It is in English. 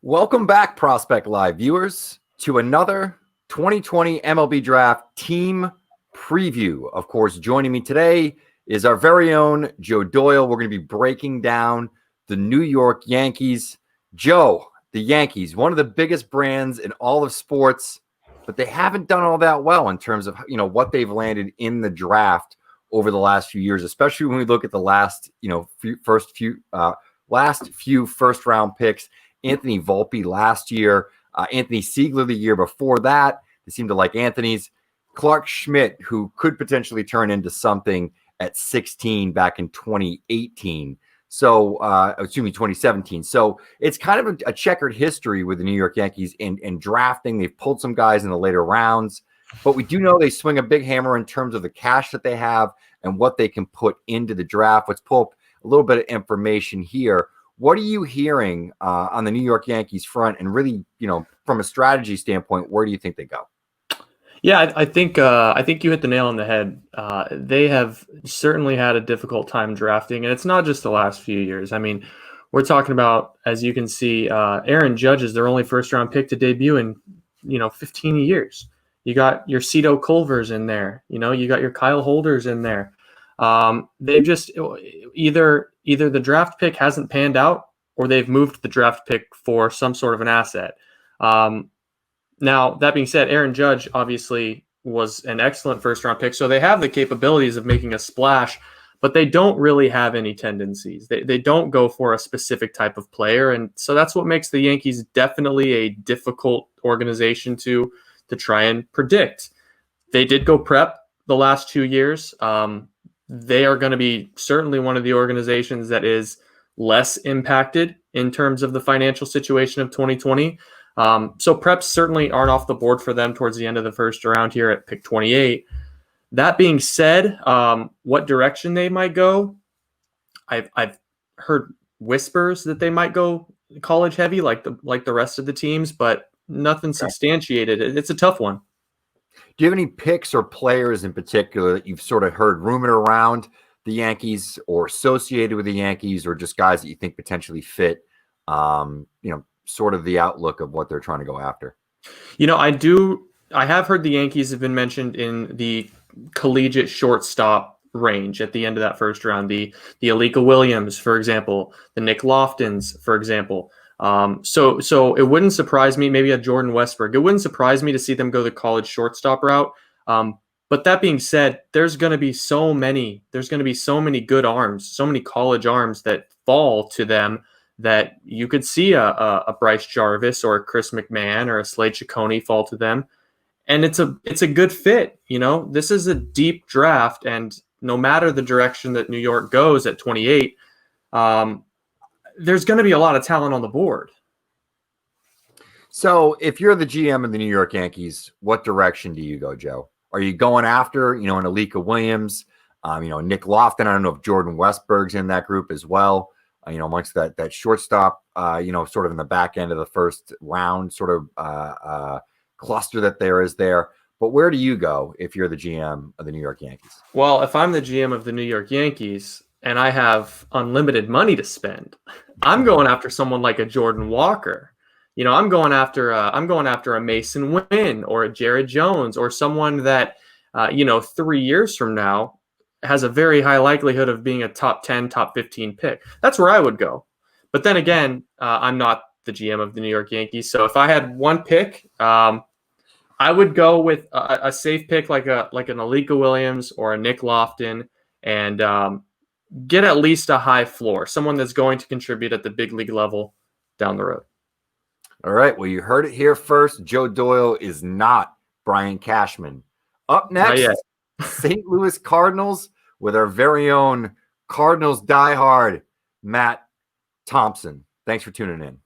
Welcome back, Prospect Live viewers, to another 2020 MLB Draft team preview. Of course, joining me today is our very own Joe Doyle. We're going to be breaking down the New York Yankees. Joe, the Yankees, one of the biggest brands in all of sports, but they haven't done all that well in terms of what they've landed in the draft over the last few years, especially when we look at the last few first round picks. Anthony Volpe last year, Anthony Siegler the year before that. They seem to like Anthony's. Clark Schmidt, who could potentially turn into something at 16 back in 2018. 2017. So it's kind of a checkered history with the New York Yankees in drafting. They've pulled some guys in the later rounds, but we do know they swing a big hammer in terms of the cash that they have and what they can put into the draft. Let's pull up a little bit of information here. What are you hearing on the New York Yankees front? And really, from a strategy standpoint, where do you think they go? Yeah, I think you hit the nail on the head. They have certainly had a difficult time drafting, and it's not just the last few years. I mean, we're talking about, as you can see, Aaron Judge is their only first-round pick to debut in 15 years. You got your Cito Culvers in there. You got your Kyle Holders in there. They've just either the draft pick hasn't panned out, or they've moved the draft pick for some sort of an asset. Now, that being said, Aaron Judge obviously was an excellent first-round pick, so they have the capabilities of making a splash, but they don't really have any tendencies. They don't go for a specific type of player, and so that's what makes the Yankees definitely a difficult organization to try and predict. They did go prep the last 2 years. They are going to be certainly one of the organizations that is less impacted in terms of the financial situation of 2020. So preps certainly aren't off the board for them towards the end of the first round here at pick 28. That being said, what direction they might go, I've heard whispers that they might go college heavy like the rest of the teams, but nothing substantiated. It's a tough one. Do you have any picks or players in particular that you've sort of heard rumored around the Yankees or associated with the Yankees, or just guys that you think potentially fit, sort of the outlook of what they're trying to go after? I have heard the Yankees have been mentioned in the collegiate shortstop range at the end of that first round. The Alika Williams, for example, the Nick Loftons, for example. So it wouldn't surprise me, maybe a Jordan Westberg. It wouldn't surprise me to see them go the college shortstop route. But that being said, there's going to be so many good arms, so many college arms that fall to them that you could see a Bryce Jarvis or a Chris McMahon or a Slade Ciccone fall to them. And it's a good fit. This is a deep draft, and no matter the direction that New York goes at 28, there's going to be a lot of talent on the board. So if you're the GM of the New York Yankees, what direction do you go, Joe? Are you going after, an Alika Williams, Nick Lofton? I don't know if Jordan Westberg's in that group as well. Amongst that shortstop, sort of in the back end of the first round, sort of cluster that there is there. But where do you go if you're the GM of the New York Yankees? Well, if I'm the GM of the New York Yankees and I have unlimited money to spend, I'm going after someone like a Jordan Walker. I'm going after a Mason Wynn or a Jared Jones, or someone that 3 years from now has a very high likelihood of being a top 10, top 15 pick. That's where I would go. But then again, I'm not the GM of the New York Yankees. So if I had one pick, I would go with a safe pick like an Alika Williams or a Nick Lofton, and get at least a high floor, someone that's going to contribute at the big league level down the road. All right. Well, you heard it here first. Joe Doyle is not Brian Cashman. Up next, St. Louis Cardinals with our very own Cardinals diehard, Matt Thompson. Thanks for tuning in.